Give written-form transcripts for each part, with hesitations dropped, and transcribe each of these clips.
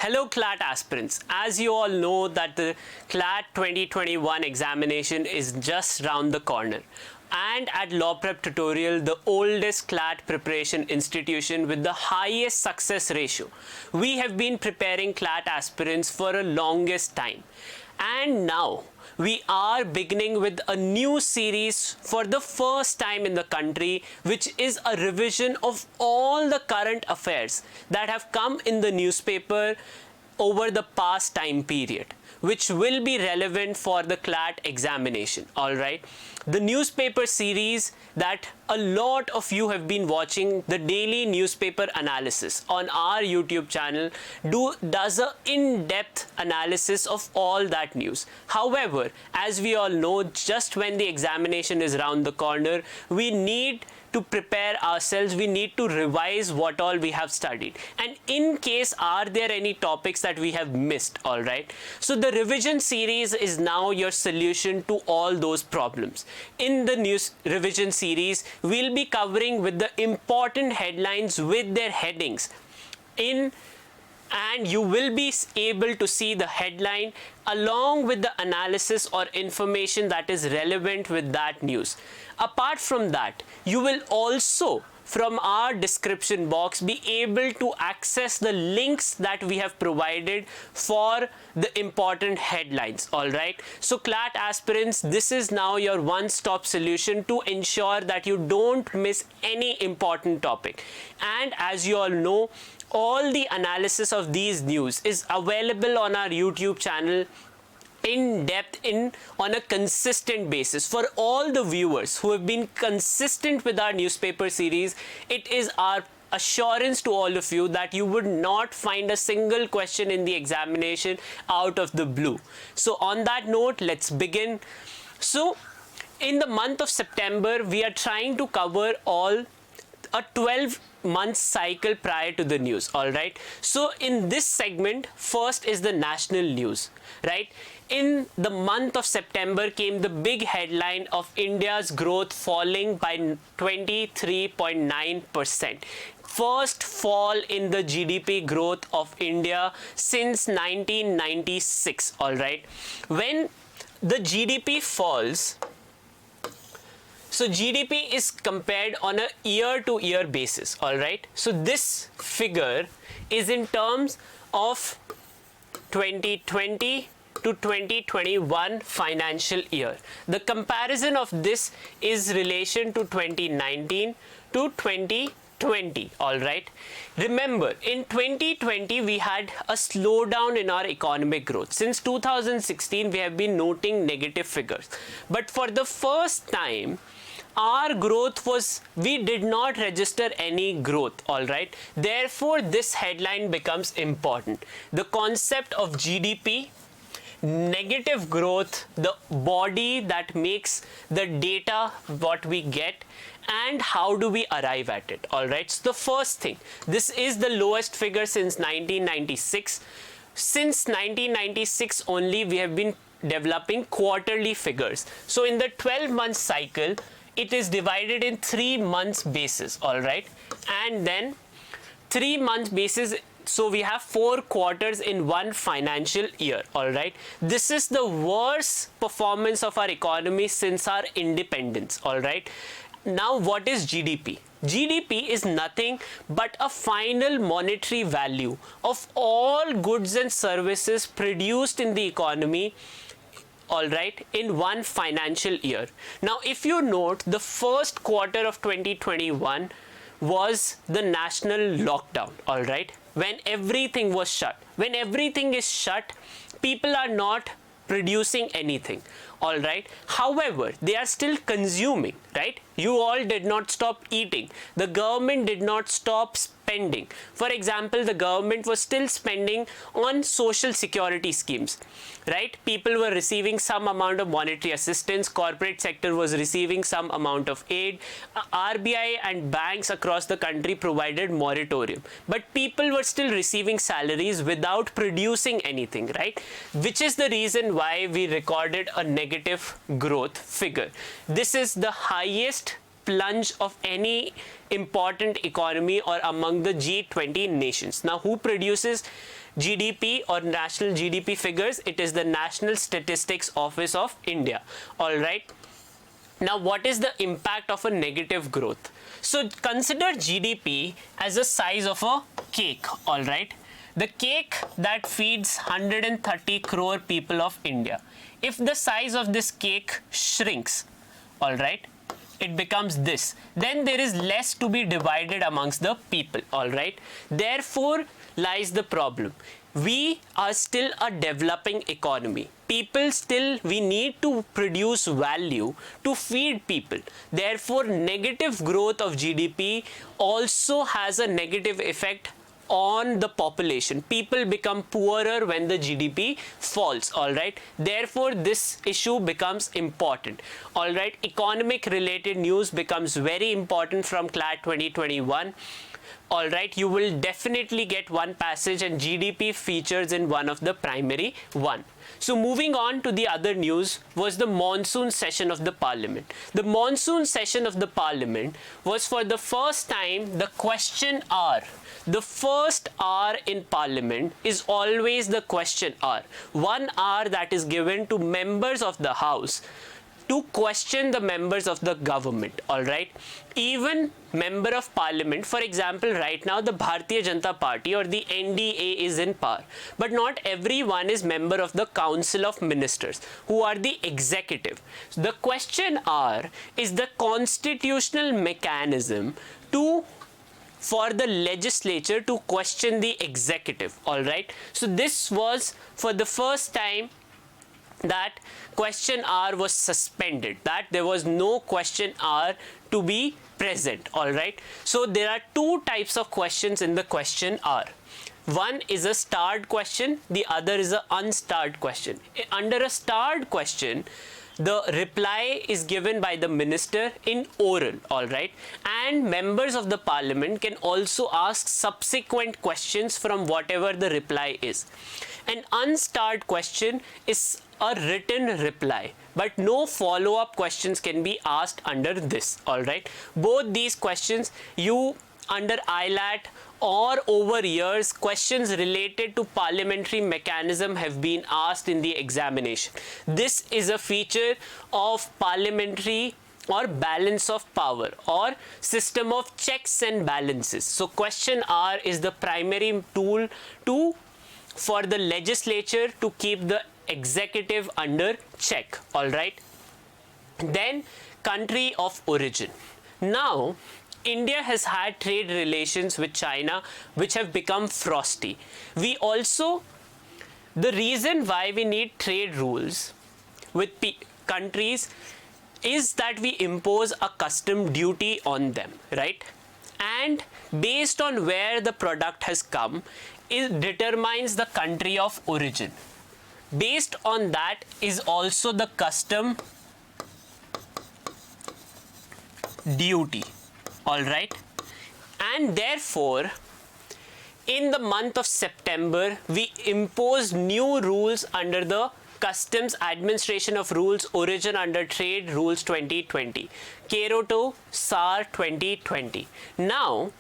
Hello CLAT aspirants. As you all know that the CLAT 2021 examination is just round the corner. And at Law Prep Tutorial, the oldest CLAT preparation institution with the highest success ratio, we have been preparing CLAT aspirants for a longest time. And now we are beginning with a new series for the first time in the country, which is a revision of all the current affairs that have come in the newspaper over the past time period, which will be relevant for the CLAT examination. All right. The newspaper series that a lot of you have been watching, the daily newspaper analysis on our YouTube channel, does a in-depth analysis of all that news. However, as we all know, just when the examination is around the corner, we need to prepare ourselves, we need to revise what all we have studied. And in case, are there any topics that we have missed, all right? So the revision series is now your solution to all those problems. In the news revision series, we'll be covering with the important headlines with their headings and you will be able to see the headline along with the analysis or information that is relevant with that news. Apart from that, you will also from our description box be able to access the links that we have provided for the important headlines. All right. So CLAT aspirants, this is now your one-stop solution to ensure that you don't miss any important topic. And as you all know, all the analysis of these news is available on our YouTube channel in depth on a consistent basis. For all the viewers who have been consistent with our newspaper series, it is our assurance to all of you that you would not find a single question in the examination out of the blue. So on that note, let's begin. So in the month of September, we are trying to cover all a 12-month cycle prior to the news. All right. So in this segment, first is the national news, right? In the month of September came the big headline of India's growth falling by 23.9%. First fall in the GDP growth of India since 1996. All right. When the GDP falls, so GDP is compared on a year-to-year basis, all right? So this figure is in terms of 2020 to 2021 financial year. The comparison of this is relation to 2019 to 2020, all right? Remember, in 2020, we had a slowdown in our economic growth. Since 2016, we have been noting negative figures. But for the first time, our growth we did not register any growth, all right? Therefore, this headline becomes important. The concept of GDP, negative growth, the body that makes the data what we get, and how do we arrive at it, all right? So the first thing, this is the lowest figure since 1996. Since 1996 only, we have been developing quarterly figures. So in the 12-month cycle, it is divided in 3 months basis, all right? And then 3 months basis, so we have 4 quarters in one financial year, all right? This is the worst performance of our economy since our independence, all right? Now, what is GDP? GDP is nothing but a final monetary value of all goods and services produced in the economy, all right, in one financial year. Now, if you note, the first quarter of 2021 was the national lockdown, all right, when everything was shut. When everything is shut, people are not producing anything, all right? However, they are still consuming, right? You all did not stop eating. The government did not stop spending. For example, the government was still spending on social security schemes, right? People were receiving some amount of monetary assistance. Corporate sector was receiving some amount of aid. RBI and banks across the country provided moratorium. But people were still receiving salaries without producing anything, right? Which is the reason why we recorded a negative growth figure. This is the highest plunge of any important economy or among the G20 nations. Now, who produces GDP or national GDP figures? It is the National Statistics Office of India. All right. Now, what is the impact of a negative growth? So, consider GDP as the size of a cake. All right. The cake that feeds 130 crore people of India. If the size of this cake shrinks, all right, it becomes this, then there is less to be divided amongst the people. All right. Therefore lies the problem. We are still a developing economy. People still, we need to produce value to feed people. Therefore, negative growth of GDP also has a negative effect on the population. People become poorer when the GDP falls. All right. Therefore, this issue becomes important. All right. Economic related news becomes very important from CLAT 2021. All right, you will definitely get one passage and GDP features in one of the primary one. So moving on to the other news was the monsoon session of the parliament. The monsoon session of the parliament was for the first time the question hour. The first hour in parliament is always the question hour. 1 hour that is given to members of the house to question the members of the government. All right. Even member of parliament, for example, right now the Bharatiya Janata Party or the NDA is in power, but not everyone is member of the Council of Ministers, who are the executive. The question hour is the constitutional mechanism for the legislature to question the executive. All right. So this was for the first time that question hour was suspended, that there was no question hour to be present. All right. So there are two types of questions in the question hour. One is a starred question, the other is an unstarred question. Under a starred question, the reply is given by the minister in oral. All right. And members of the parliament can also ask subsequent questions from whatever the reply is. An unstarred question is a written reply, but no follow-up questions can be asked under this. All right. Both these questions, you under ILAT or over years, questions related to parliamentary mechanism have been asked in the examination. This is a feature of parliamentary or balance of power or system of checks and balances. So question hour is the primary tool for the legislature to keep the executive under check. All right. Then country of origin. Now, India has had trade relations with China which have become frosty. We also, the reason why we need trade rules with countries is that we impose a custom duty on them, right? And based on where the product has come, it determines the country of origin. Based on that is also the custom duty. All right. And therefore, in the month of September, we imposed new rules under the Customs Administration of Rules Origin under Trade Rules 2020, Kyoto SAR 2020. Now,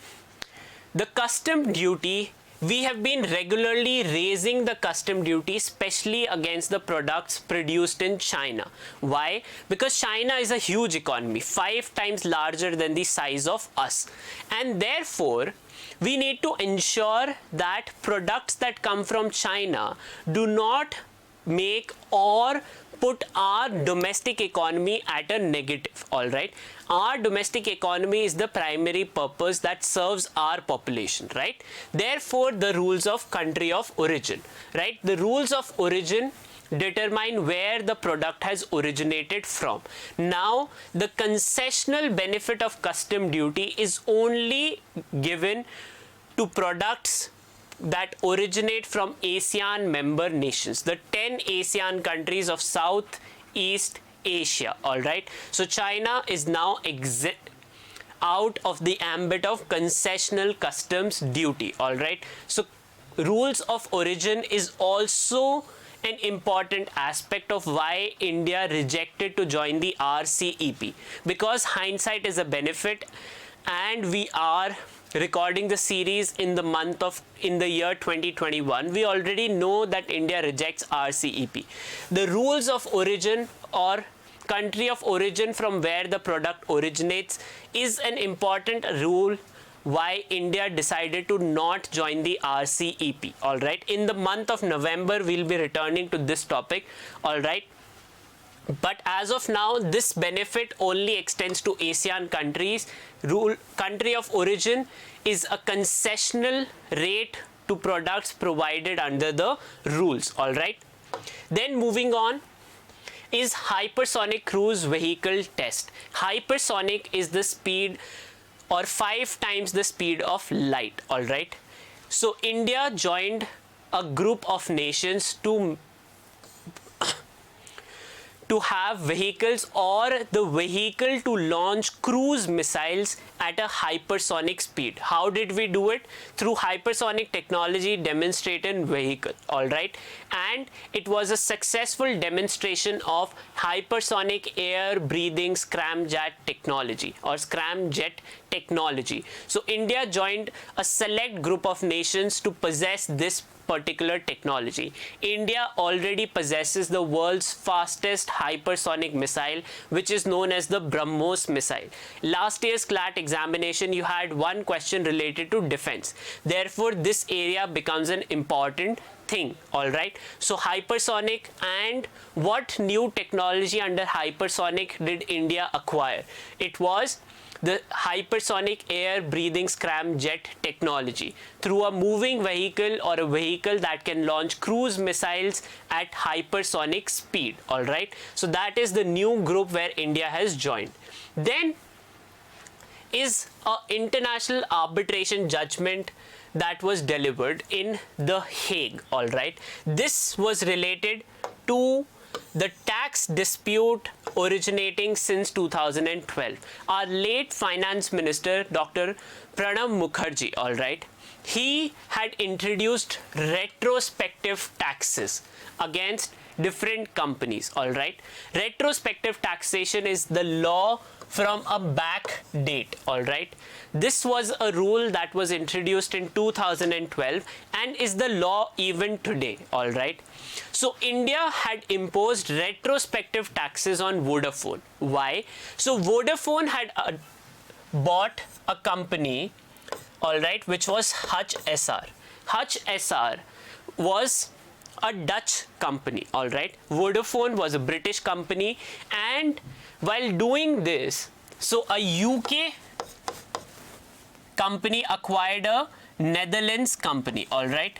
the custom duty, we have been regularly raising the custom duty, especially against the products produced in China. Why? Because China is a huge economy, 5 times larger than the size of us. And therefore, we need to ensure that products that come from China do not make or put our domestic economy at a negative. All right. Our domestic economy is the primary purpose that serves our population, right? Therefore, the rules of country of origin, right? The rules of origin determine where the product has originated from. Now, the concessional benefit of custom duty is only given to products that originate from ASEAN member nations, the 10 ASEAN countries of Southeast Asia. All right. So China is now out of the ambit of concessional customs duty. All right. So rules of origin is also an important aspect of why India rejected to join the RCEP, because hindsight is a benefit, and we are recording the series in the year 2021. We already know that India rejects RCEP. The rules of origin, or country of origin from where the product originates, is an important rule why India decided to not join the RCEP. All right, in the month of November we'll be returning to this topic. All right, but as of now this benefit only extends to ASEAN countries. Country of origin is a concessional rate to products provided under the rules. All right, then moving on is hypersonic cruise vehicle test. Hypersonic is the speed, or 5 times the speed of light. All right, so India joined a group of nations to have vehicles, or the vehicle to launch cruise missiles at a hypersonic speed. How did we do it? Through hypersonic technology demonstrated vehicle. All right, and it was a successful demonstration of hypersonic air breathing scramjet technology, or scramjet technology. So India joined a select group of nations to possess this particular technology. India already possesses the world's fastest hypersonic missile, which is known as the BrahMos missile. Last year's CLAT examination, you had one question related to defense. Therefore, this area becomes an important thing. All right, so hypersonic, and what new technology under hypersonic did India acquire? It was the hypersonic air breathing scramjet technology through a moving vehicle, or a vehicle that can launch cruise missiles at hypersonic speed. All right, so that is the new group where India has joined. Then is a international arbitration judgment that was delivered in The Hague. All right, this was related to the tax dispute originating since 2012. Our late finance minister, Dr. Pranab Mukherjee, all right, he had introduced retrospective taxes against different companies. All right, retrospective taxation is the law from a back date. All right, this was a rule that was introduced in 2012 and is the law even today. All right, so India had imposed retrospective taxes on Vodafone. Why? So Vodafone had bought a company, all right, which was Hutch SR. Hutch SR was a Dutch company. All right, Vodafone was a British company, and while doing this, so a UK company acquired a Netherlands company. All right,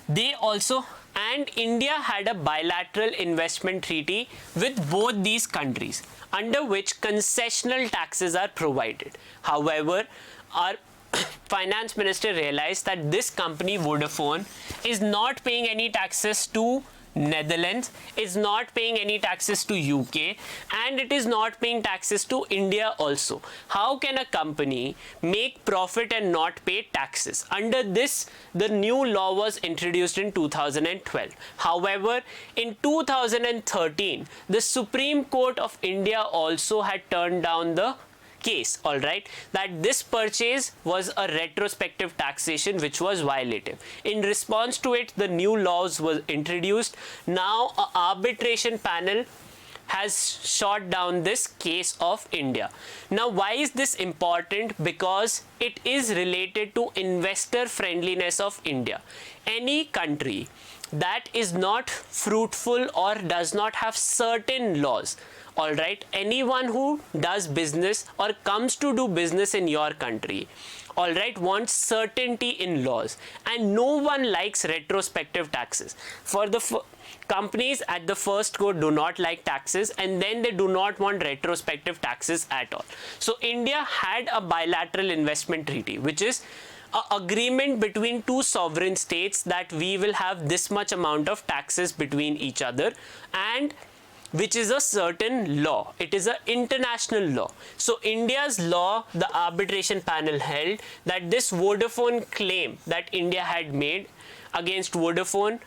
they also, and India had a bilateral investment treaty with both these countries, under which concessional taxes are provided. However, our finance minister realized that this company Vodafone is not paying any taxes to Netherlands, is not paying any taxes to UK, and it is not paying taxes to India also. How can a company make profit and not pay taxes? Under this, the new law was introduced in 2012. However, in 2013, the Supreme Court of India also had turned down the case, all right, that this purchase was a retrospective taxation which was violative. In response to it, the new laws was introduced. Now an arbitration panel has shot down this case of India. Now, why is this important? Because it is related to investor friendliness of India. Any country that is not fruitful or does not have certain laws, all right, anyone who does business or comes to do business in your country, all right, wants certainty in laws, and no one likes retrospective taxes. For the companies at the first go do not like taxes, and then they do not want retrospective taxes at all. So India had a bilateral investment treaty, which is an agreement between two sovereign states that we will have this much amount of taxes between each other, and which is a certain law. It is an international law. So India's law, the arbitration panel held that this Vodafone claim that India had made against Vodafone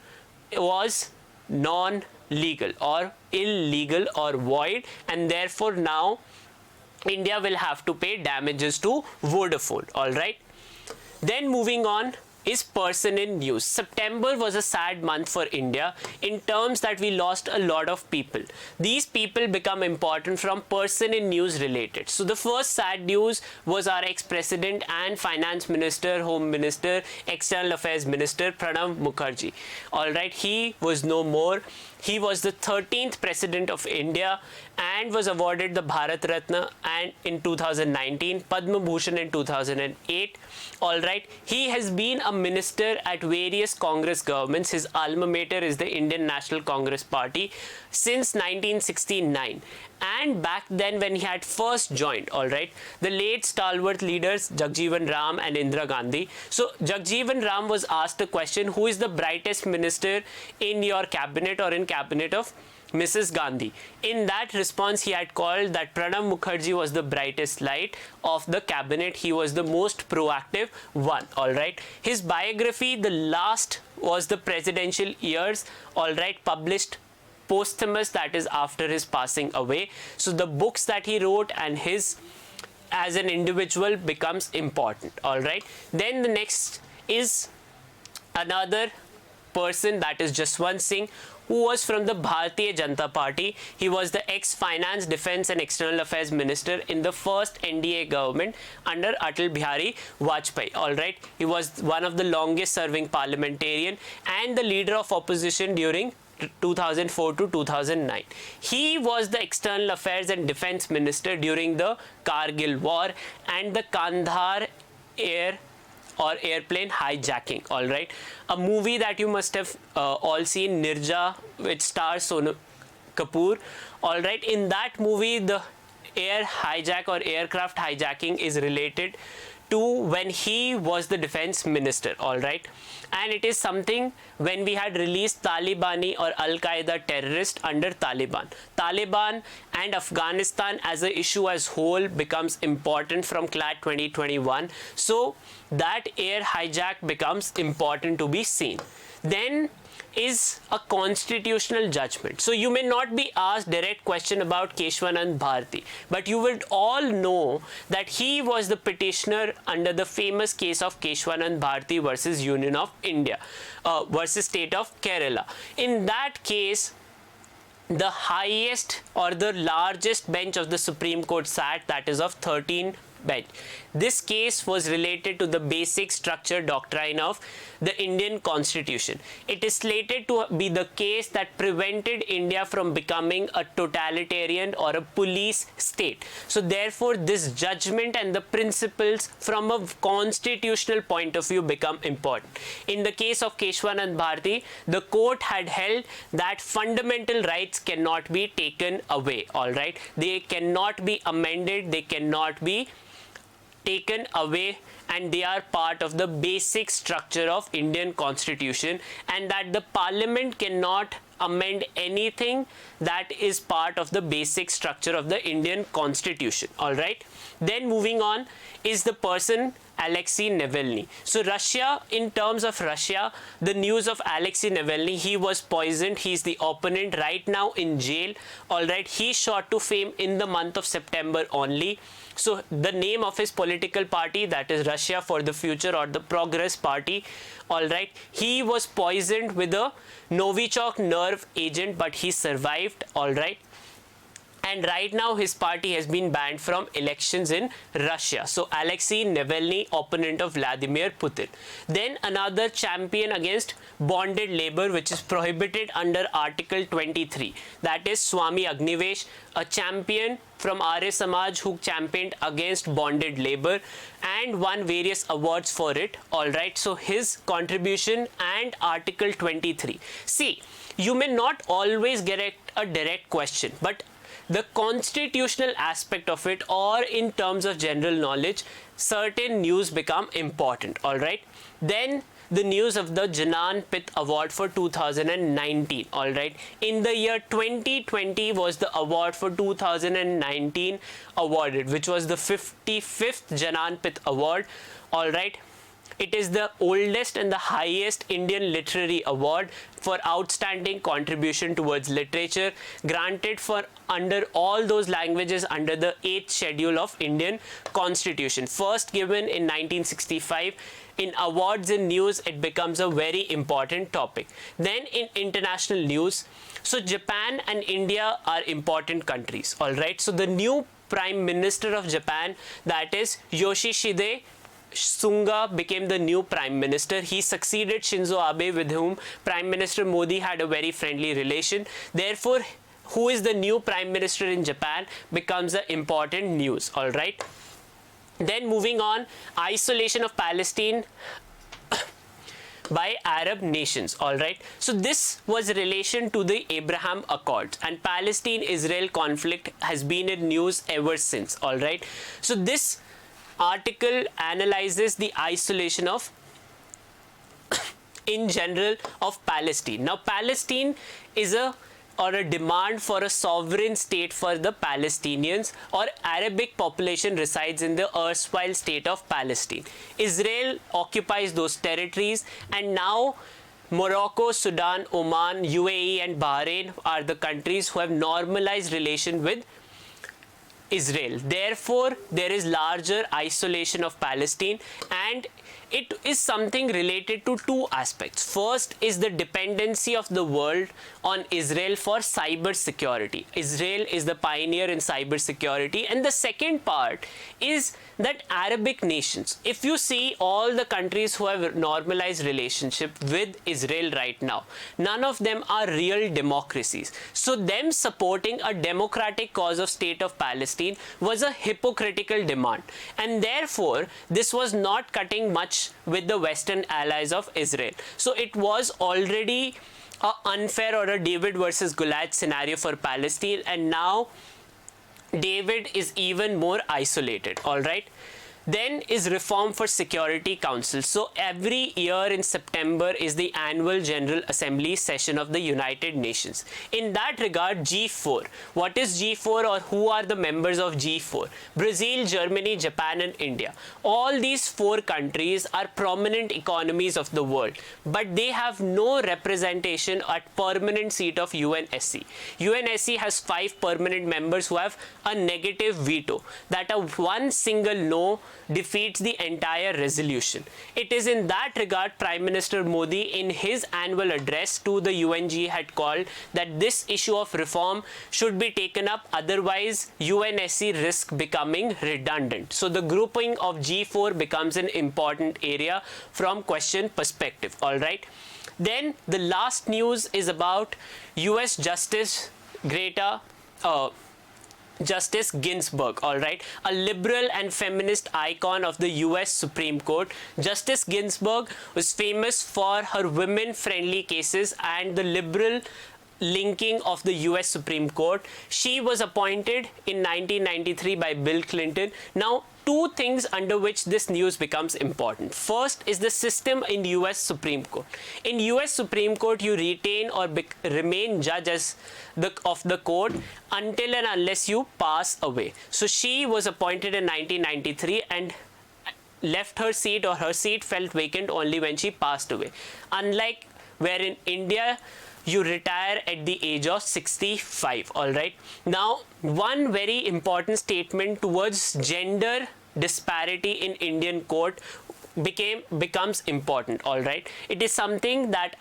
was non-legal or illegal or void, and therefore now India will have to pay damages to Vodafone. All right. Then moving on is person in news. September was a sad month for India in terms that we lost a lot of people. These people become important from person in news related. So the first sad news was our ex-president and finance minister, home minister, external affairs minister Pranab Mukherjee. All right, he was no more. He was the 13th president of India and was awarded the Bharat Ratna and in 2019, Padma Bhushan in 2008. All right, he has been a minister at various Congress governments. His alma mater is the Indian National Congress Party since 1969. And back then when he had first joined, all right, the late stalwart leaders Jagjeevan Ram and Indira Gandhi. So Jagjeevan Ram was asked the question, who is the brightest minister in your cabinet or in cabinet of Mrs. Gandhi? In that response, he had called that Pranab Mukherjee was the brightest light of the cabinet. He was the most proactive one. All right. His biography, the last was the presidential years. All right, published posthumous, that is after his passing away. So the books that he wrote and his as an individual becomes important. All right. Then the next is another person, that is Jaswant Singh, who was from the Bharatiya Janata Party. He was the ex-finance, defense and external affairs minister in the first NDA government under Atal Bihari Vajpayee. All right, he was one of the longest serving parliamentarian and the leader of opposition during 2004 to 2009. He was the external affairs and defense minister during the Kargil war and the Kandahar airplane hijacking. All right, a movie that you must have all seen, Nirja, which stars Sonam Kapoor. All right, in that movie the air hijack or aircraft hijacking is related to when he was the defense minister. All right, and it is something when we had released Talibani or Al-Qaeda terrorist under Taliban and Afghanistan as an issue as whole becomes important from CLAT 2021. So that air hijack becomes important to be seen. Then is a constitutional judgment. So you may not be asked direct question about Keshwanand Bharati, but you will all know that he was the petitioner under the famous case of Keshwanand Bharati versus Union of India versus state of Kerala. In that case, the highest or the largest bench of the Supreme Court sat, that is of 13 bench. This case was related to the basic structure doctrine of the Indian Constitution. It is slated to be the case that prevented India from becoming a totalitarian or a police state. So therefore this judgment and the principles from a constitutional point of view become important. In the case of Keshwanand Bharati, the court had held that fundamental rights cannot be taken away. All right, they cannot be amended, they cannot be taken away, and they are part of the basic structure of Indian Constitution, and that the Parliament cannot amend anything that is part of the basic structure of the Indian Constitution. All right, then moving on is the person Alexei Navalny. So Russia, in terms of Russia, the news of Alexei Navalny, he was poisoned. He's the opponent right now in jail. All right, he shot to fame in the month of September only. So the name of his political party, that is Russia for the Future or the Progress Party, all right, he was poisoned with a Novichok nerve agent, but he survived. All right, and right now his party has been banned from elections in Russia. So Alexei Navalny, opponent of Vladimir Putin. Then another champion against bonded labor, which is prohibited under Article 23, that is Swami Agnivesh, a champion from Arya Samaj who championed against bonded labor and won various awards for it. All right, so his contribution and Article 23. See, you may not always get a direct question, but the constitutional aspect of it, or in terms of general knowledge, certain news become important. All right, then the news of the Jnanpith Award for 2019. All right, in the year 2020 was the award for 2019 awarded, which was the 55th Jnanpith Award. All right, It is the oldest and the highest Indian literary award for outstanding contribution towards literature, granted for under all those languages under the 8th schedule of Indian Constitution. First given in 1965. In awards and news, it becomes a very important topic. Then in international news, so Japan and India are important countries, all right? So the new Prime Minister of Japan, that is Yoshihide Suga, became the new Prime Minister. He succeeded Shinzo Abe, with whom Prime Minister Modi had a very friendly relation. Therefore, who is the new Prime Minister in Japan becomes an important news, all right? Then moving on, isolation of Palestine by Arab nations, all right? So this was relation to the Abraham Accords, and Palestine-Israel conflict has been in news ever since, all right? So this article analyzes the isolation of in general of Palestine. Now Palestine is a demand for a sovereign state for the Palestinians, or Arabic population resides in the erstwhile state of Palestine. Israel occupies those territories, and now Morocco, Sudan, Oman, UAE and Bahrain are the countries who have normalized relation with Israel. Therefore, there is larger isolation of Palestine, and it is something related to two aspects. First is the dependency of the world on Israel for cyber security. Israel is the pioneer in cyber security. And the second part is that Arabic nations, if you see all the countries who have normalized relationship with Israel right now, none of them are real democracies. So them supporting a democratic cause of state of Palestine was a hypocritical demand. And therefore, this was not cutting much with the Western allies of Israel. So it was already an unfair or a David versus Goliath scenario for Palestine, and now David is even more isolated, all right? Then is reform for Security Council. So every year in September is the annual General Assembly session of the United Nations. In that regard, G4. What is G4, or who are the members of G4? Brazil, Germany, Japan and India. All these four countries are prominent economies of the world, but they have no representation at permanent seat of UNSC. UNSC has 5 permanent members who have a negative veto, that a one single no defeats the entire resolution. It is in that regard Prime Minister Modi in his annual address to the UNG had called that this issue of reform should be taken up, otherwise UNSC risk becoming redundant. So the grouping of G4 becomes an important area from question perspective, all right? Then the last news is about US Justice Justice Ginsburg, all right, a liberal and feminist icon of the US Supreme Court. Justice Ginsburg was famous for her women-friendly cases and the liberal linking of the US Supreme Court. She was appointed in 1993 by Bill Clinton. Now, two things under which this news becomes important. First is the system in US Supreme Court. In US Supreme Court, you retain or remain judge of the court until and unless you pass away. So she was appointed in 1993 and left her seat, or her seat felt vacant only when she passed away. Unlike where in India, you retire at the age of 65, all right? Now, one very important statement towards gender disparity in Indian court becomes important, all right? It is something that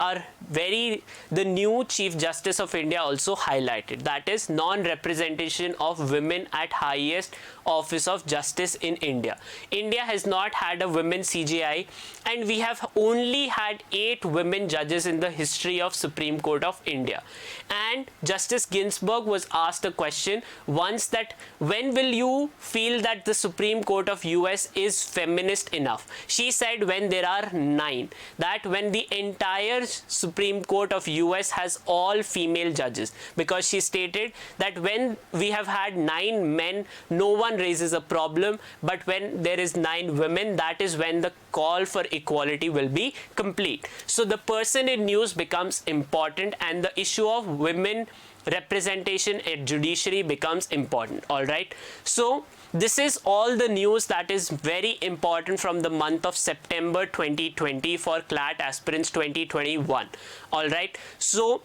the new Chief Justice of India also highlighted, that is non-representation of women at highest office of justice in India. India has not had a women CJI, and we have only had 8 women judges in the history of Supreme Court of India. And Justice Ginsburg was asked a question once that when will you feel that the Supreme Court of US is feminist enough? She said when there are 9, that when the entire Supreme Court of US has all female judges, because she stated that when we have had 9 men, no one raises a problem, but when there is 9 women, that is when the call for equality will be complete. So the person in news becomes important, and the issue of women representation at judiciary becomes important, all right? So this is all the news that is very important from the month of September 2020 for CLAT aspirants 2021. All right, so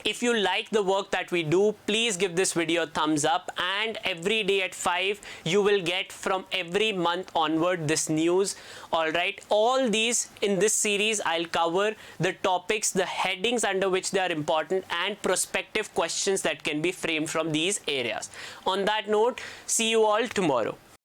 if you like the work that we do, please give this video a thumbs up, and every day at 5 you will get from every month onward this news. All right, all these in this series I'll cover the topics, the headings under which they are important, and prospective questions that can be framed from these areas. On that note, see you all tomorrow.